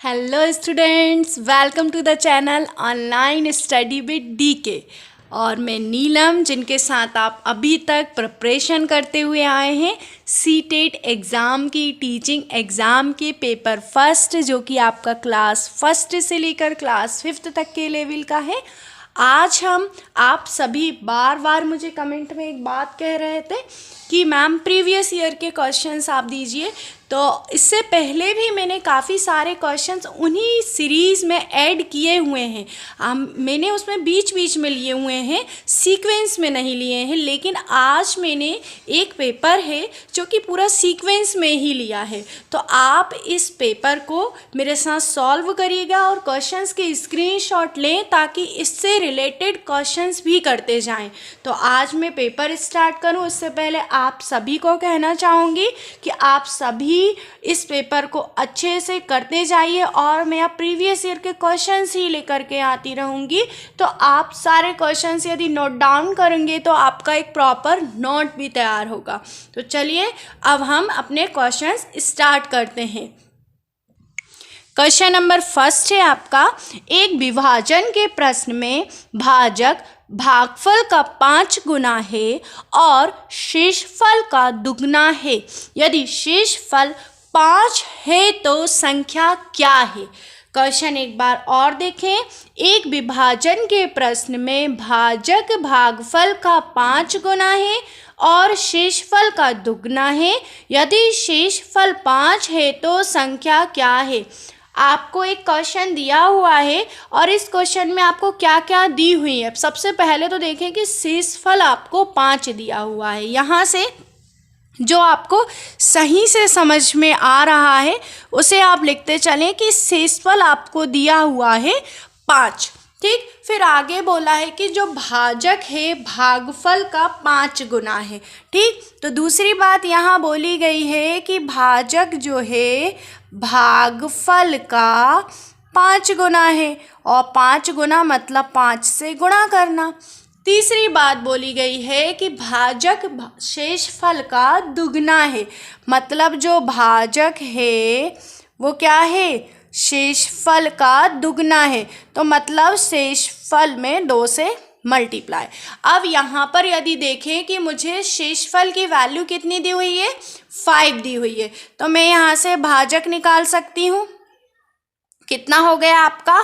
Hello students, welcome to the channel online study with DK. और मैं नीलम, जिनके साथ आप अभी तक प्रिपरेशन करते हुए आए हैं सीटेट एग्ज़ाम की, टीचिंग एग्ज़ाम के पेपर फर्स्ट, जो कि आपका क्लास फर्स्ट से लेकर क्लास 5th तक के लेवल का है। आज हम आप सभी बार बार मुझे कमेंट में एक बात कह रहे थे कि मैम प्रीवियस ईयर के क्वेश्चंस आप दीजिए, तो इससे पहले भी मैंने काफ़ी सारे क्वेश्चंस उन्हीं सीरीज़ में ऐड किए हुए हैं। मैंने उसमें बीच बीच में लिए हुए हैं, सीक्वेंस में नहीं लिए हैं। लेकिन आज मैंने एक पेपर है जो कि पूरा सीक्वेंस में ही लिया है, तो आप इस पेपर को मेरे साथ सॉल्व करिएगा और क्वेश्चंस के स्क्रीनशॉट लें ताकि इससे रिलेटेड क्वेश्चंस भी करते जाएं। तो आज मैं पेपर स्टार्ट करूं उससे पहले आप सभी को कहना चाहूँगी कि आप सभी इस पेपर को अच्छे से करते जाइए और मैं अब प्रीवियस ईयर के क्वेश्चंस ही लेकर के आती रहूँगी। तो आप सारे क्वेश्चंस यदि नोट डाउन करेंगे तो आपका एक प्रॉपर नोट भी तैयार होगा। तो चलिए अब हम अपने क्वेश्चंस स्टार्ट करते हैं। क्वेश्चन नंबर फर्स्ट है आपका, एक विभाजन के प्रश्न में भाजक भागफल का 5 गुना है और शेषफल का दुगना है। यदि शेषफल 5 है तो संख्या क्या है? क्वेश्चन एक बार और देखें। एक विभाजन के प्रश्न में भाजक भागफल का 5 गुना है और शेषफल का दुगना है। यदि शेषफल 5 है तो संख्या क्या है? आपको एक क्वेश्चन दिया हुआ है और इस क्वेश्चन में आपको क्या क्या दी हुई है। सबसे पहले तो देखें कि शेषफल आपको 5 दिया हुआ है। यहाँ से जो आपको सही से समझ में आ रहा है उसे आप लिखते चलें कि शेषफल आपको दिया हुआ है 5। ठीक, फिर आगे बोला है कि जो भाजक है भागफल का 5 गुना है। ठीक, तो दूसरी बात यहाँ बोली गई है कि भाजक जो है भागफल का 5 गुना है और 5 गुना मतलब 5 से गुणा करना। तीसरी बात बोली गई है कि भाजक शेषफल का दुगना है, मतलब जो भाजक है वो क्या है? शेषफल का दुगना है, तो मतलब शेषफल में 2 से मल्टीप्लाई। अब यहाँ पर यदि देखें कि मुझे शेषफल की वैल्यू कितनी दी हुई है? 5 दी हुई है, तो मैं यहाँ से भाजक निकाल सकती हूँ। कितना हो गया आपका?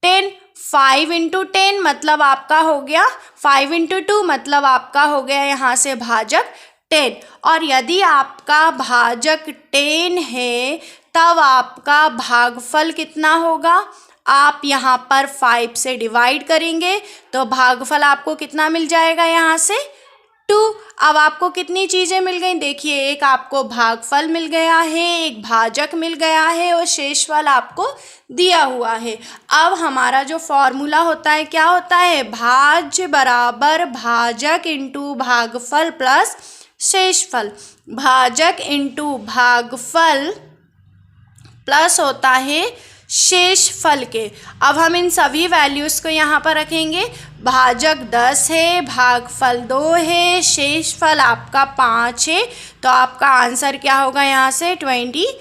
10। 5 × 10 मतलब आपका हो गया 5 × 2 मतलब आपका हो गया यहाँ से भाजक 10। और यदि आपका भाजक 10 है तब आपका भागफल कितना होगा? आप यहाँ पर 5 से डिवाइड करेंगे तो भागफल आपको कितना मिल जाएगा? यहाँ से 2। अब आपको कितनी चीज़ें मिल गई? देखिए, एक आपको भागफल मिल गया है, एक भाजक मिल गया है और शेषफल आपको दिया हुआ है। अब हमारा जो फॉर्मूला होता है क्या होता है? भाज्य बराबर भाजक इंटू भागफल प्लस शेषफल। भाजक इंटू भागफल प्लस होता है शेषफल के। अब हम इन सभी वैल्यूज़ को यहाँ पर रखेंगे। भाजक 10 है, भागफल 2 है, शेषफल आपका 5 है, तो आपका आंसर क्या होगा यहाँ से? 25।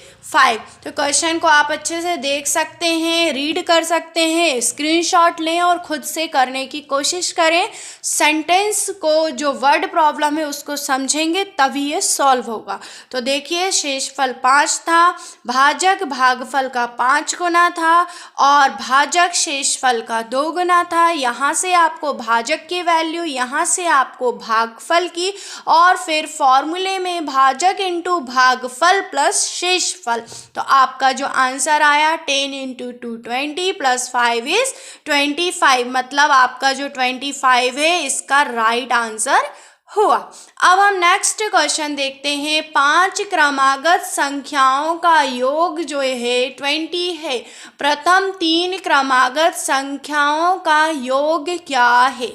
तो क्वेश्चन को आप अच्छे से देख सकते हैं, रीड कर सकते हैं, स्क्रीनशॉट लें और खुद से करने की कोशिश करें। सेंटेंस को, जो वर्ड प्रॉब्लम है उसको समझेंगे तभी ये सॉल्व होगा। तो देखिए, शेषफल 5 था, भाजक भागफल का 5 गुना था और भाजक शेषफल का 2 गुना था। यहाँ से आपको भाजक की वैल्यू, यहाँ से आपको भागफल की, और फिर फॉर्मूले में भाजक इंटू भागफल प्लस शेषफल। तो आपका जो आंसर आया 10 × 2 20 प्लस 5 इज 25, मतलब आपका जो 25 है इसका राइट आंसर हुआ। अब हम नेक्स्ट क्वेश्चन देखते हैं। 5 क्रमागत संख्याओं का योग जो है 20 है। प्रथम 3 क्रमागत संख्याओं का योग क्या है?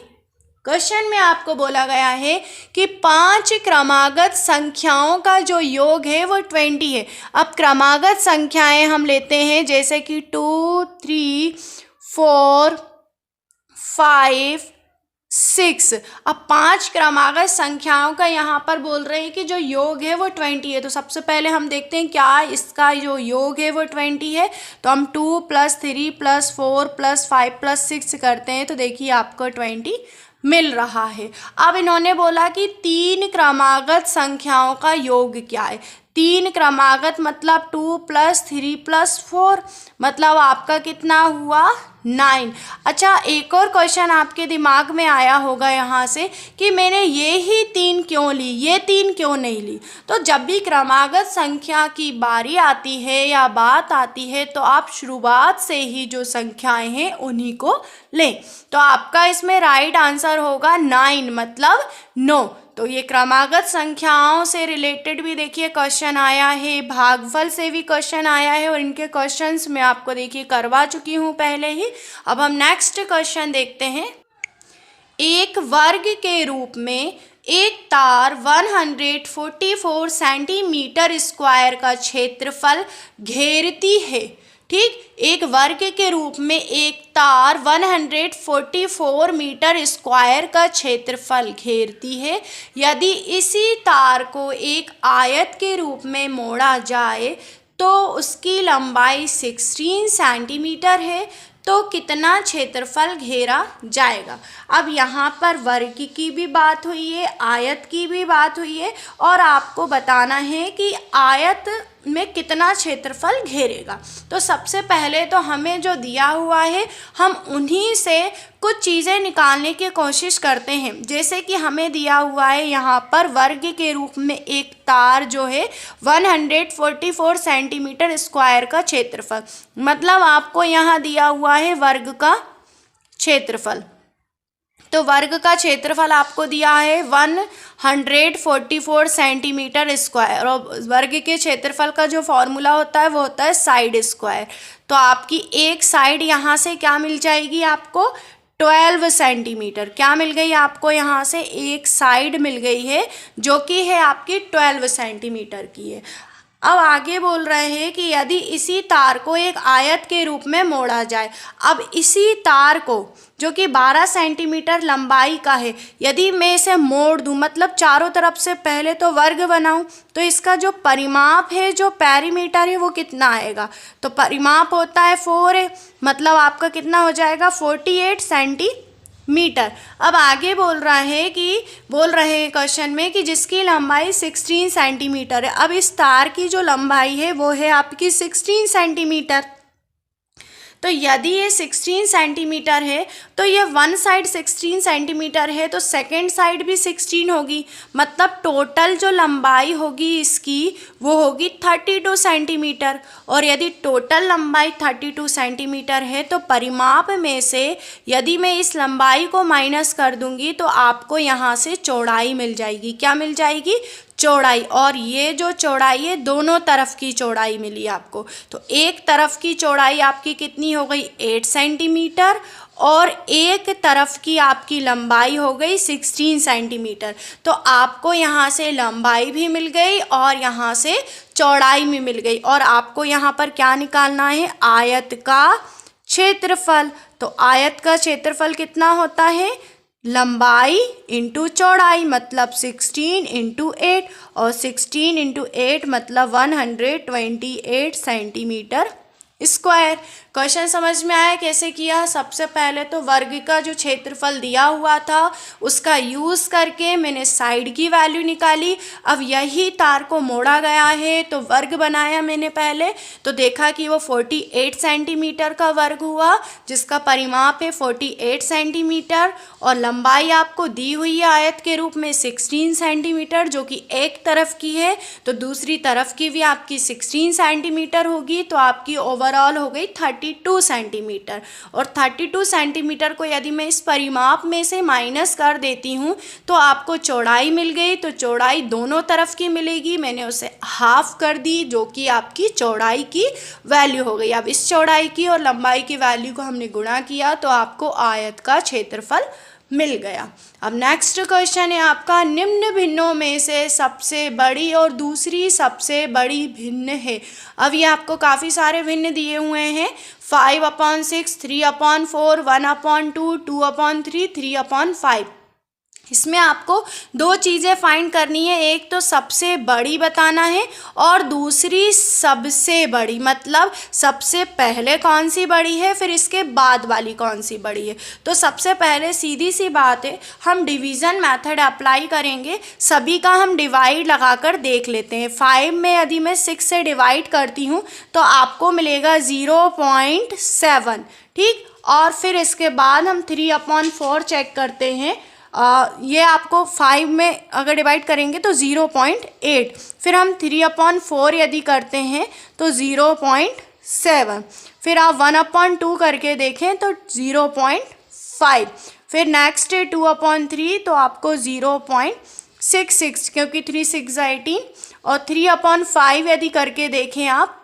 क्वेश्चन में आपको बोला गया है कि 5 क्रमागत संख्याओं का जो योग है वो 20 है। अब क्रमागत संख्याएं हम लेते हैं, जैसे कि 2 3 4 5 6। अब 5 क्रमागत संख्याओं का यहाँ पर बोल रहे हैं कि जो योग है वो 20 है। तो सबसे पहले हम देखते हैं क्या इसका जो योग है वो 20 है। तो हम 2 + 3 + 4 + 5 + 6 करते हैं तो देखिए आपको 20 मिल रहा है। अब इन्होंने बोला कि 3 क्रमागत संख्याओं का योग क्या है। 3 क्रमागत मतलब 2 + 3 + 4 मतलब आपका कितना हुआ 9। अच्छा, एक और क्वेश्चन आपके दिमाग में आया होगा यहाँ से कि मैंने ये ही 3 क्यों ली, ये 3 क्यों नहीं ली। तो जब भी क्रमागत संख्या की बारी आती है या बात आती है तो आप शुरुआत से ही जो संख्याएं हैं उन्हीं को लें। तो आपका इसमें राइट आंसर होगा 9 मतलब 9। तो ये क्रमागत संख्याओं से रिलेटेड भी देखिए क्वेश्चन आया है, भागफल से भी क्वेश्चन आया है और इनके क्वेश्चंस मैं आपको देखिए करवा चुकी हूँ पहले ही। अब हम नेक्स्ट क्वेश्चन देखते हैं। एक वर्ग के रूप में एक तार 144 सेंटीमीटर स्क्वायर का क्षेत्रफल घेरती है। ठीक, एक वर्ग के रूप में एक तार 144 मीटर स्क्वायर का क्षेत्रफल घेरती है। यदि इसी तार को एक आयत के रूप में मोड़ा जाए तो उसकी लंबाई 16 सेंटीमीटर है, तो कितना क्षेत्रफल घेरा जाएगा। अब यहाँ पर वर्ग की भी बात हुई है, आयत की भी बात हुई है और आपको बताना है कि आयत में कितना क्षेत्रफल घेरेगा। तो सबसे पहले तो हमें जो दिया हुआ है हम उन्हीं से कुछ चीज़ें निकालने की कोशिश करते हैं। जैसे कि हमें दिया हुआ है यहाँ पर वर्ग के रूप में एक तार जो है 144 सेंटीमीटर स्क्वायर का क्षेत्रफल, मतलब आपको यहाँ दिया हुआ है वर्ग का क्षेत्रफल। तो वर्ग का क्षेत्रफल आपको दिया है 144 सेंटीमीटर स्क्वायर और वर्ग के क्षेत्रफल का जो फॉर्मूला होता है वो होता है साइड स्क्वायर। तो आपकी एक साइड यहाँ से क्या मिल जाएगी आपको 12 सेंटीमीटर। क्या मिल गई आपको यहाँ से एक साइड मिल गई है जो कि है आपकी 12 सेंटीमीटर की है। अब आगे बोल रहे हैं कि यदि इसी तार को एक आयत के रूप में मोड़ा जाए। अब इसी तार को जो कि 12 सेंटीमीटर लंबाई का है, यदि मैं इसे मोड़ दूं मतलब चारों तरफ से पहले तो वर्ग बनाऊं तो इसका जो परिमाप है, जो पेरीमीटर है वो कितना आएगा। तो परिमाप होता है 4 है, मतलब आपका कितना हो जाएगा 48 सेंटीमीटर। अब आगे बोल रहे हैं क्वेश्चन में कि जिसकी लंबाई 16 सेंटीमीटर है। अब इस तार की जो लंबाई है वो है आपकी 16 सेंटीमीटर। तो यदि ये 16 सेंटीमीटर है तो ये वन साइड 16 सेंटीमीटर है तो सेकेंड साइड भी 16 होगी, मतलब टोटल जो लंबाई होगी इसकी वो होगी 32 सेंटीमीटर। और यदि टोटल लंबाई 32 सेंटीमीटर है तो परिमाप में से यदि मैं इस लंबाई को माइनस कर दूंगी तो आपको यहाँ से चौड़ाई मिल जाएगी। क्या मिल जाएगी? चौड़ाई। और ये जो चौड़ाई है दोनों तरफ की चौड़ाई मिली आपको। तो एक तरफ की चौड़ाई आपकी कितनी हो गई 8 सेंटीमीटर और एक तरफ की आपकी लंबाई हो गई 16 सेंटीमीटर। तो आपको यहाँ से लंबाई भी मिल गई और यहाँ से चौड़ाई भी मिल गई। और आपको यहाँ पर क्या निकालना है? आयत का क्षेत्रफल। तो आयत का क्षेत्रफल कितना होता है? लंबाई इंटू चौड़ाई, मतलब 16 इंटू 8 और 16 इंटू 8 मतलब 128 सेंटीमीटर स्क्वायर। क्वेश्चन समझ में आया कैसे किया? सबसे पहले तो वर्ग का जो क्षेत्रफल दिया हुआ था उसका यूज़ करके मैंने साइड की वैल्यू निकाली। अब यही तार को मोड़ा गया है तो वर्ग बनाया मैंने पहले, तो देखा कि वो 48 सेंटीमीटर का वर्ग हुआ जिसका परिमाप है 48 सेंटीमीटर और लंबाई आपको दी हुई है आयत के रूप में 16 सेंटीमीटर जो कि एक तरफ की है, तो दूसरी तरफ की भी आपकी 16 सेंटीमीटर होगी। तो आपकी ओवरऑल हो गई 32 सेंटीमीटर। और 32 सेंटीमीटर को यदि मैं इस परिमाप में से माइनस कर देती हूँ तो आपको चौड़ाई मिल गई। तो चौड़ाई दोनों तरफ की मिलेगी, मैंने उसे हाफ कर दी जो कि आपकी चौड़ाई की वैल्यू हो गई। अब इस चौड़ाई की और लंबाई की वैल्यू को हमने गुणा किया तो आपको आयत का क्षेत्रफल मिल गया। अब नेक्स्ट क्वेश्चन है आपका, निम्न भिन्नों में से सबसे बड़ी और दूसरी सबसे बड़ी भिन्न है। अब ये आपको काफ़ी सारे भिन्न दिए हुए हैं, 5/6, 3/4, 1/2, 2/3, 3/5। इसमें आपको दो चीज़ें फाइंड करनी है, एक तो सबसे बड़ी बताना है और दूसरी सबसे बड़ी, मतलब सबसे पहले कौन सी बड़ी है फिर इसके बाद वाली कौन सी बड़ी है। तो सबसे पहले सीधी सी बात है, हम डिवीज़न मेथड अप्लाई करेंगे। सभी का हम डिवाइड लगाकर देख लेते हैं। 5 में यदि मैं 6 से डिवाइड करती हूँ तो आपको मिलेगा 0.7, ठीक। और फिर इसके बाद हम 3/4 चेक करते हैं। ये आपको 5 में अगर डिवाइड करेंगे तो 0.8, फिर हम 3/4 यदि करते हैं तो 0.7, फिर आप 1/2 करके देखें तो 0.5, फिर नेक्स्ट है 2/3 तो आपको 0.66, क्योंकि 3 6 18, और 3/5 यदि करके देखें आप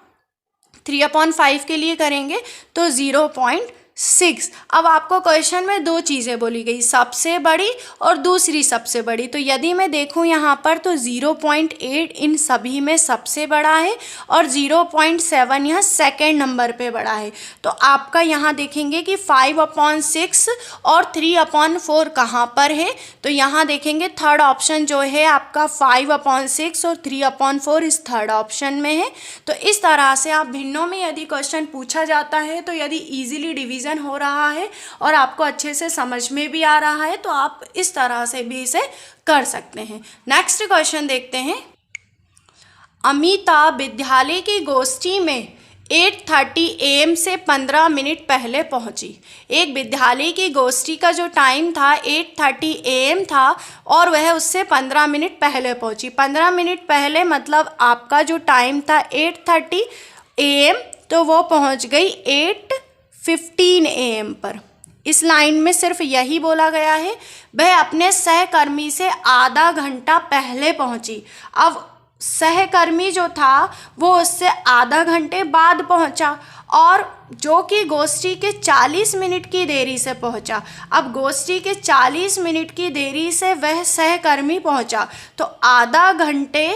3/5 के लिए करेंगे तो 0.6। अब आपको क्वेश्चन में दो चीज़ें बोली गई, सबसे बड़ी और दूसरी सबसे बड़ी। तो यदि मैं देखूं यहाँ पर तो 0.8 इन सभी में सबसे बड़ा है और 0.7 यह सेकेंड नंबर पे बड़ा है। तो आपका यहाँ देखेंगे कि 5/6 और 3/4 कहाँ पर है, तो यहाँ देखेंगे थर्ड ऑप्शन जो है आपका 5/6 और 3/4 इस थर्ड ऑप्शन में है। तो इस तरह से आप भिन्नों में यदि क्वेश्चन पूछा जाता है तो यदि इजीली डिवीज़न हो रहा है और आपको अच्छे से समझ में भी आ रहा है तो आप इस तरह से भी इसे कर सकते हैं। नेक्स्ट क्वेश्चन देखते हैं। अमिता विद्यालय की गोष्ठी में 8:30 AM से 15 मिनट पहले पहुंची। एक विद्यालय की गोष्ठी का जो टाइम था 8:30 AM था और वह उससे 15 मिनट पहले पहुंची। 15 मिनट पहले मतलब आपका जो टाइम था 8:30 AM, तो वो पहुंच गई 8:15 AM पर। इस लाइन में सिर्फ यही बोला गया है, वह अपने सहकर्मी से आधा घंटा पहले पहुंची। अब सहकर्मी जो था वो उससे आधा घंटे बाद पहुंचा और जो कि गोष्ठी के 40 मिनट की देरी से पहुंचा। अब गोष्ठी के 40 मिनट की देरी से वह सहकर्मी पहुंचा, तो आधा घंटे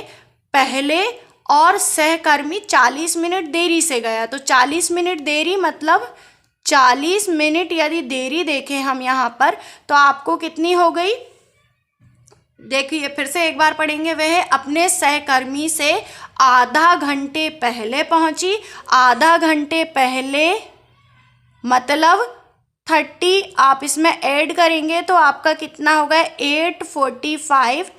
पहले और सहकर्मी 40 मिनट देरी से गया। तो 40 मिनट देरी मतलब 40 मिनट यदि देरी देखें हम यहाँ पर तो आपको कितनी हो गई, देखिए फिर से एक बार पढ़ेंगे। वह अपने सहकर्मी से आधा घंटे पहले पहुंची। आधा घंटे पहले मतलब 30 आप इसमें ऐड करेंगे तो आपका कितना होगा 8:45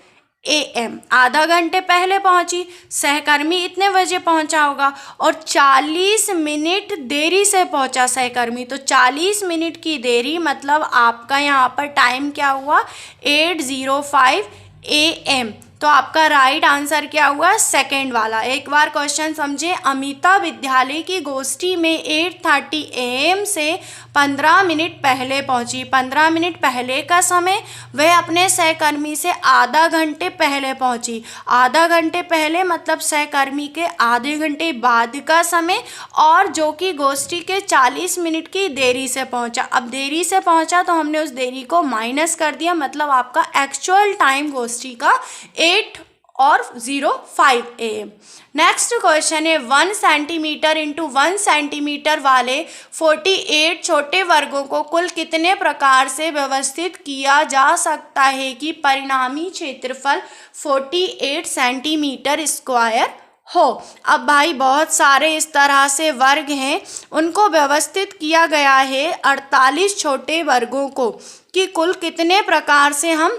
AM। आधा घंटे पहले पहुंची, सहकर्मी इतने बजे पहुंचा होगा और 40 मिनट देरी से पहुंचा सहकर्मी। तो 40 मिनट की देरी मतलब आपका यहाँ पर टाइम क्या हुआ 8:05 AM। तो आपका राइट आंसर क्या हुआ सेकंड वाला। एक बार क्वेश्चन समझे। अमिता विद्यालय की गोष्ठी में 8:30 AM से 15 मिनट पहले पहुंची। 15 मिनट पहले का समय वह अपने सहकर्मी से आधा घंटे पहले पहुंची। आधा घंटे पहले मतलब सहकर्मी के आधे घंटे बाद का समय और जो कि गोष्ठी के 40 मिनट की देरी से पहुंचा। अब देरी से पहुंचा तो हमने उस देरी को माइनस कर दिया, मतलब आपका एक्चुअल टाइम गोष्ठी का 8:05 AM। नेक्स्ट क्वेश्चन है 1 सेंटीमीटर इंटू 1 सेंटीमीटर वाले 48 छोटे वर्गों को कुल कितने प्रकार से व्यवस्थित किया जा सकता है कि परिणामी क्षेत्रफल 48 सेंटीमीटर स्क्वायर हो। अब भाई बहुत सारे इस तरह से वर्ग हैं, उनको व्यवस्थित किया गया है 48 छोटे वर्गों को कि कुल कितने प्रकार से हम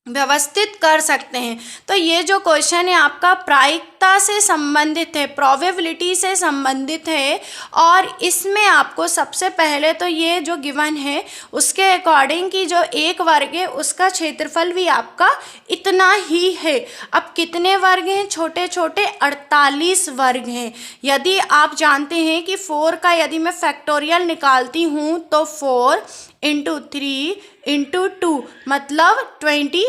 व्यवस्थित कर सकते हैं। तो ये जो क्वेश्चन है आपका प्रायिकता से संबंधित है, प्रोबेबिलिटी से संबंधित है और इसमें आपको सबसे पहले तो ये जो गिवन है उसके अकॉर्डिंग की जो एक वर्ग है उसका क्षेत्रफल भी आपका इतना ही है। अब कितने वर्ग हैं छोटे छोटे 48 वर्ग हैं। यदि आप जानते हैं कि 4 का यदि मैं फैक्टोरियल निकालती हूँ तो 4 × 3 × 2 मतलब 24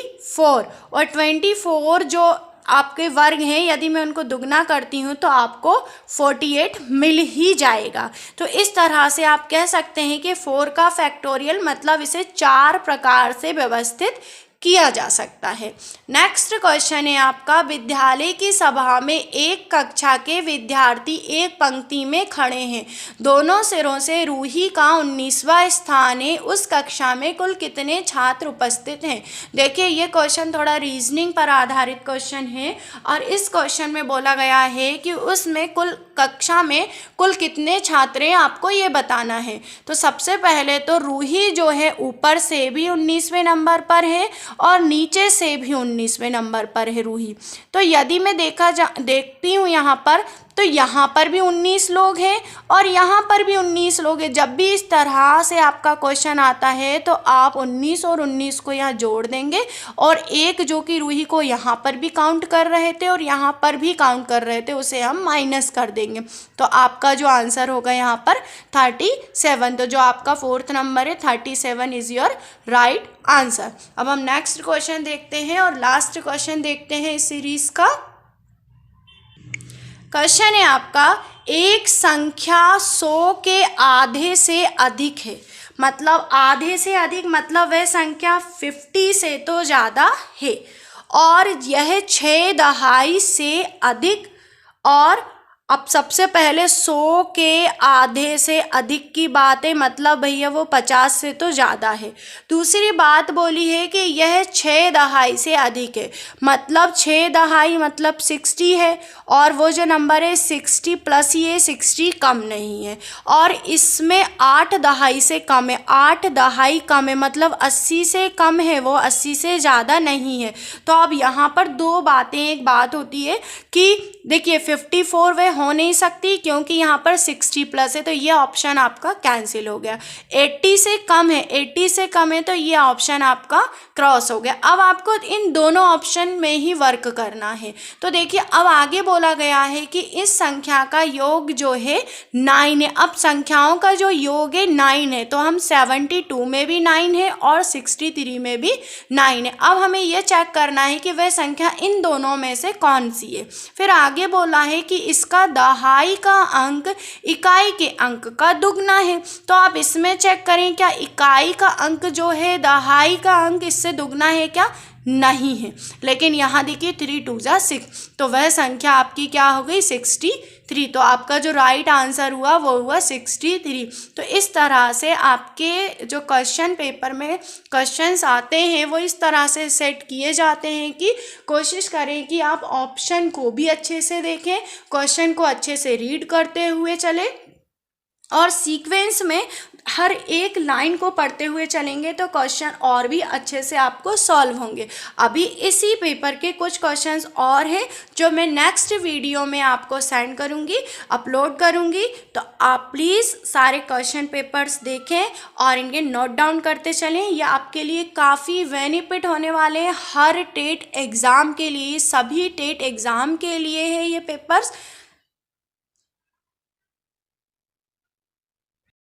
और 24 जो आपके वर्ग हैं, यदि मैं उनको दुगना करती हूँ तो आपको 48 मिल ही जाएगा। तो इस तरह से आप कह सकते हैं कि 4 का फैक्टोरियल मतलब इसे 4 प्रकार से व्यवस्थित किया जा सकता है। नेक्स्ट क्वेश्चन है आपका, विद्यालय की सभा में एक कक्षा के विद्यार्थी एक पंक्ति में खड़े हैं, दोनों सिरों से रूही का 19वां स्थान है, उस कक्षा में कुल कितने छात्र उपस्थित हैं। देखिए ये क्वेश्चन थोड़ा रीजनिंग पर आधारित क्वेश्चन है और इस क्वेश्चन में बोला गया है कि उसमें कुल कक्षा में कुल कितने छात्र हैं आपको ये बताना है। तो सबसे पहले तो रूही जो है ऊपर से भी 19वें नंबर पर है और नीचे से भी 19वें नंबर पर है रूही। तो यदि मैं देखती हूँ यहाँ पर, तो यहाँ पर भी 19 लोग हैं और यहाँ पर भी 19 लोग हैं। जब भी इस तरह से आपका क्वेश्चन आता है तो आप 19 और 19 को यहाँ जोड़ देंगे और एक जो कि रूही को यहाँ पर भी काउंट कर रहे थे और यहाँ पर भी काउंट कर रहे थे उसे हम माइनस कर देंगे। तो आपका जो आंसर होगा यहाँ पर 37। तो जो आपका 4th नंबर है 37 इज़ योर राइट आंसर। अब हम नेक्स्ट क्वेश्चन देखते हैं और लास्ट क्वेश्चन देखते हैं इस सीरीज का। क्वेश्चन है आपका, एक संख्या 100 के आधे से अधिक है, मतलब आधे से अधिक मतलब वह संख्या 50 से तो ज़्यादा है और यह 6 दहाई से अधिक। और अब सबसे पहले 100 के आधे से अधिक की बात है, मतलब भैया वो 50 से तो ज़्यादा है। दूसरी बात बोली है कि यह 6 दहाई से अधिक है, मतलब 6 दहाई मतलब 60 है और वो जो नंबर है 60 प्लस ये 60 कम नहीं है और इसमें 8 दहाई से कम है। 8 दहाई कम है मतलब 80 से कम है, वो 80 से ज़्यादा नहीं है। तो अब यहाँ पर दो बातें, एक बात होती है कि देखिए 54 वह हो नहीं सकती क्योंकि यहाँ पर 60 प्लस है, तो ये ऑप्शन आपका कैंसिल हो गया। 80 से कम है, 80 से कम है तो ये ऑप्शन आपका क्रॉस हो गया। अब आपको इन दोनों ऑप्शन में ही वर्क करना है। तो देखिए अब आगे बोला गया है कि इस संख्या का योग जो है 9 है। अब संख्याओं का जो योग है 9 है, तो हम 72 में भी 9 है और 63 में भी 9 है। अब हमें यह चेक करना है कि वह संख्या इन दोनों में से कौन सी है। फिर आगे बोला है कि इसका दहाई का अंक इकाई के अंक का दुगना है। तो आप इसमें चेक करें क्या इकाई का अंक जो है दहाई का अंक इससे दुगना है क्या, नहीं है। लेकिन यहाँ देखिए 3 2 जा 6, तो वह संख्या आपकी क्या हो गई 63। तो आपका जो राइट आंसर हुआ वो हुआ 63। तो इस तरह से आपके जो क्वेश्चन पेपर में क्वेश्चंस आते हैं वो इस तरह से सेट किए जाते हैं कि कोशिश करें कि आप ऑप्शन को भी अच्छे से देखें, क्वेश्चन को अच्छे से रीड करते हुए चलें और सीक्वेंस में हर एक लाइन को पढ़ते हुए चलेंगे तो क्वेश्चन और भी अच्छे से आपको सॉल्व होंगे। अभी इसी पेपर के कुछ क्वेश्चंस और हैं जो मैं नेक्स्ट वीडियो में आपको सेंड करूंगी, अपलोड करूंगी। तो आप प्लीज़ सारे क्वेश्चन पेपर्स देखें और इनके नोट डाउन करते चलें। यह आपके लिए काफ़ी बेनिफिट होने वाले हैं हर टेट एग्ज़ाम के लिए, सभी टेट एग्ज़ाम के लिए है ये पेपर्स।